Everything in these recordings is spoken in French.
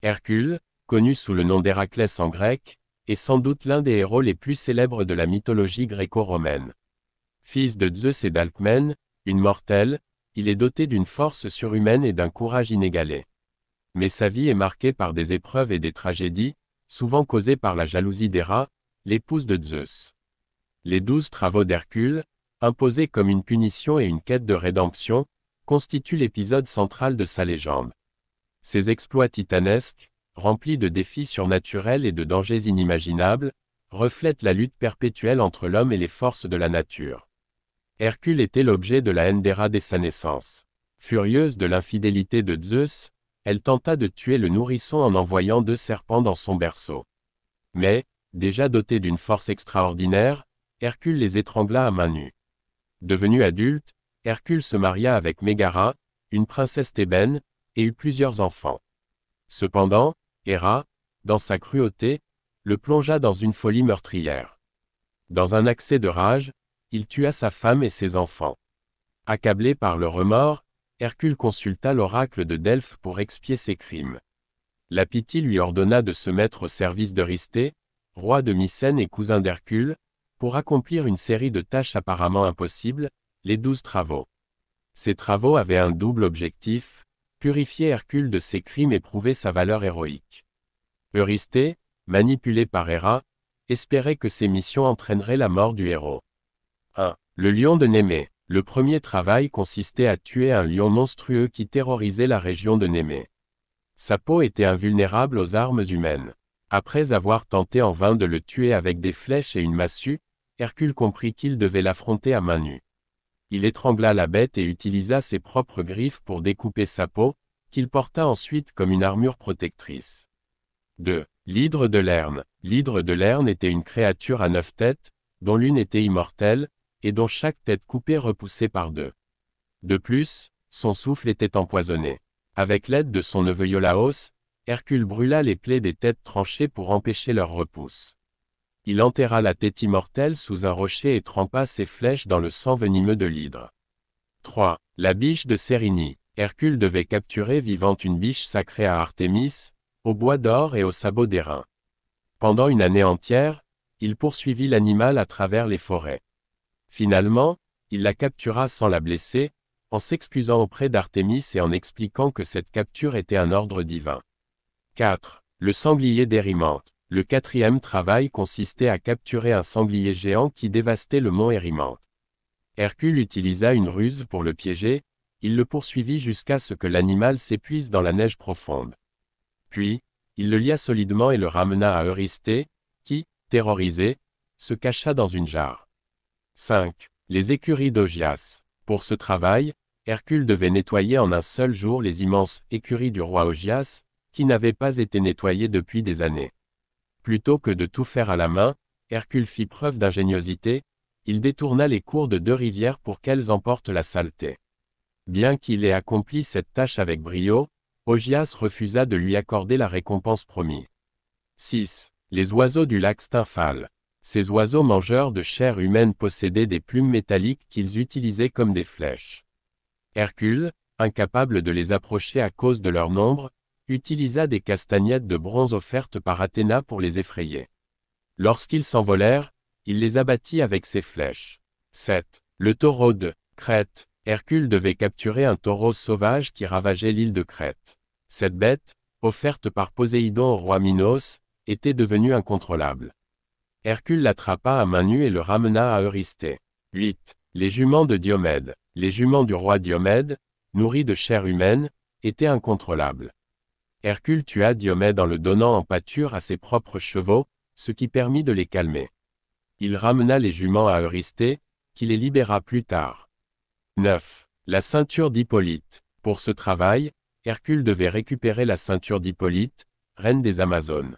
Hercule, connu sous le nom d'Héraclès en grec, est sans doute l'un des héros les plus célèbres de la mythologie gréco-romaine. Fils de Zeus et d'Alcmène, une mortelle, il est doté d'une force surhumaine et d'un courage inégalé. Mais sa vie est marquée par des épreuves et des tragédies, souvent causées par la jalousie d'Héra, l'épouse de Zeus. Les 12 travaux d'Hercule, imposés comme une punition et une quête de rédemption, constituent l'épisode central de sa légende. Ses exploits titanesques, remplis de défis surnaturels et de dangers inimaginables, reflètent la lutte perpétuelle entre l'homme et les forces de la nature. Hercule était l'objet de la haine d'Héra dès sa naissance. Furieuse de l'infidélité de Zeus, elle tenta de tuer le nourrisson en envoyant 2 serpents dans son berceau. Mais, déjà doté d'une force extraordinaire, Hercule les étrangla à main nue. Devenu adulte, Hercule se maria avec Mégara, une princesse thébaine, et eut plusieurs enfants. Cependant, Héra, dans sa cruauté, le plongea dans une folie meurtrière. Dans un accès de rage, il tua sa femme et ses enfants. Accablé par le remords, Hercule consulta l'oracle de Delphes pour expier ses crimes. La Pythie lui ordonna de se mettre au service d'Eurysthée, roi de Mycène et cousin d'Hercule, pour accomplir une série de tâches apparemment impossibles, les 12 travaux. Ces travaux avaient un double objectif, purifier Hercule de ses crimes et prouver sa valeur héroïque. Eurysthée, manipulé par Héra, espérait que ces missions entraîneraient la mort du héros. 1. Le lion de Némée. Le premier travail consistait à tuer un lion monstrueux qui terrorisait la région de Némée. Sa peau était invulnérable aux armes humaines. Après avoir tenté en vain de le tuer avec des flèches et une massue, Hercule comprit qu'il devait l'affronter à main nue. Il étrangla la bête et utilisa ses propres griffes pour découper sa peau, qu'il porta ensuite comme une armure protectrice. 2. L'hydre de Lerne. L'hydre de Lerne était une créature à 9 têtes, dont l'une était immortelle, et dont chaque tête coupée repoussait par 2. De plus, son souffle était empoisonné. Avec l'aide de son neveu Iolaos, Hercule brûla les plaies des têtes tranchées pour empêcher leur repousse. Il enterra la tête immortelle sous un rocher et trempa ses flèches dans le sang venimeux de l'hydre. 3. La biche de Cérynie. Hercule devait capturer vivante une biche sacrée à Artémis, au bois d'or et au sabot d'airain. Pendant une année entière, il poursuivit l'animal à travers les forêts. Finalement, il la captura sans la blesser, en s'excusant auprès d'Artémis et en expliquant que cette capture était un ordre divin. 4. Le sanglier d'Érymanthe. Le 4e travail consistait à capturer un sanglier géant qui dévastait le mont Érymanthe. Hercule utilisa une ruse pour le piéger, il le poursuivit jusqu'à ce que l'animal s'épuise dans la neige profonde. Puis, il le lia solidement et le ramena à Eurysthée, qui, terrorisé, se cacha dans une jarre. 5. Les écuries d'Augias. Pour ce travail, Hercule devait nettoyer en un seul jour les immenses écuries du roi Augias, qui n'avaient pas été nettoyées depuis des années. Plutôt que de tout faire à la main, Hercule fit preuve d'ingéniosité, il détourna les cours de 2 rivières pour qu'elles emportent la saleté. Bien qu'il ait accompli cette tâche avec brio, Augias refusa de lui accorder la récompense promise. 6. Les oiseaux du lac Stymphale. Ces oiseaux mangeurs de chair humaine possédaient des plumes métalliques qu'ils utilisaient comme des flèches. Hercule, incapable de les approcher à cause de leur nombre, utilisa des castagnettes de bronze offertes par Athéna pour les effrayer. Lorsqu'ils s'envolèrent, il les abattit avec ses flèches. 7. Le taureau de Crète. Hercule devait capturer un taureau sauvage qui ravageait l'île de Crète. Cette bête, offerte par Poséidon au roi Minos, était devenue incontrôlable. Hercule l'attrapa à main nue et le ramena à Eurysthée. 8. Les juments de Diomède. Les juments du roi Diomède, nourris de chair humaine, étaient incontrôlables. Hercule tua Diomède en le donnant en pâture à ses propres chevaux, ce qui permit de les calmer. Il ramena les juments à Eurysthée, qui les libéra plus tard. 9. La ceinture d'Hippolyte. Pour ce travail, Hercule devait récupérer la ceinture d'Hippolyte, reine des Amazones.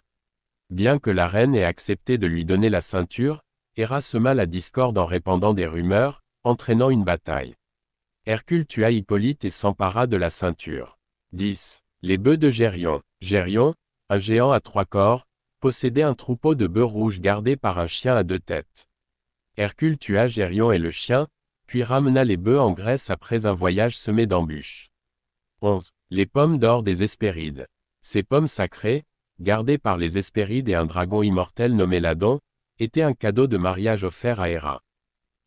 Bien que la reine ait accepté de lui donner la ceinture, Héra sema la discorde en répandant des rumeurs, entraînant une bataille. Hercule tua Hippolyte et s'empara de la ceinture. 10. Les bœufs de Gérion. Gérion, un géant à 3 corps, possédait un troupeau de bœufs rouges gardés par un chien à 2 têtes. Hercule tua Gérion et le chien, puis ramena les bœufs en Grèce après un voyage semé d'embûches. 11. Les pommes d'or des Hespérides. Ces pommes sacrées, gardées par les Hespérides et un dragon immortel nommé Ladon, étaient un cadeau de mariage offert à Héra.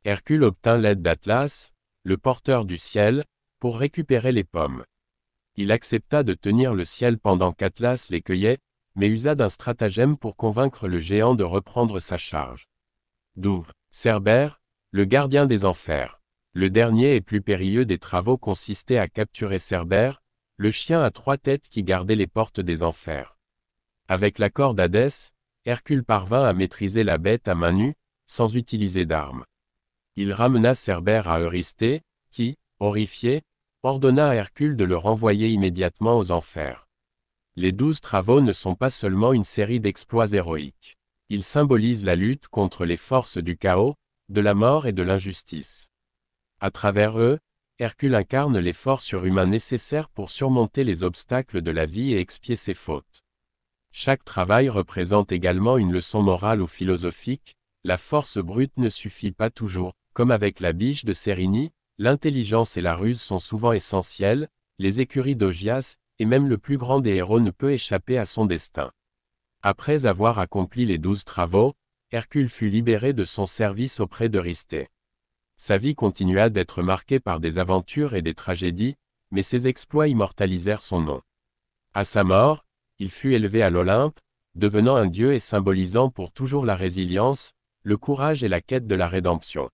Hercule obtint l'aide d'Atlas, le porteur du ciel, pour récupérer les pommes. Il accepta de tenir le ciel pendant qu'Atlas les cueillait, mais usa d'un stratagème pour convaincre le géant de reprendre sa charge. D'où Cerbère, le gardien des enfers. Le dernier et plus périlleux des travaux consistait à capturer Cerbère, le chien à 3 têtes qui gardait les portes des enfers. Avec l'accord d'Hadès, Hercule parvint à maîtriser la bête à main nue, sans utiliser d'armes. Il ramena Cerbère à Eurysthée, qui, horrifié, ordonna à Hercule de le renvoyer immédiatement aux enfers. Les 12 travaux ne sont pas seulement une série d'exploits héroïques. Ils symbolisent la lutte contre les forces du chaos, de la mort et de l'injustice. À travers eux, Hercule incarne l'effort surhumain nécessaire pour surmonter les obstacles de la vie et expier ses fautes. Chaque travail représente également une leçon morale ou philosophique. La force brute ne suffit pas toujours. Comme avec la biche de Sérigny, l'intelligence et la ruse sont souvent essentielles, les écuries d'Augias, et même le plus grand des héros ne peut échapper à son destin. Après avoir accompli les 12 travaux, Hercule fut libéré de son service auprès d'Eurysthée. Sa vie continua d'être marquée par des aventures et des tragédies, mais ses exploits immortalisèrent son nom. À sa mort, il fut élevé à l'Olympe, devenant un dieu et symbolisant pour toujours la résilience, le courage et la quête de la rédemption.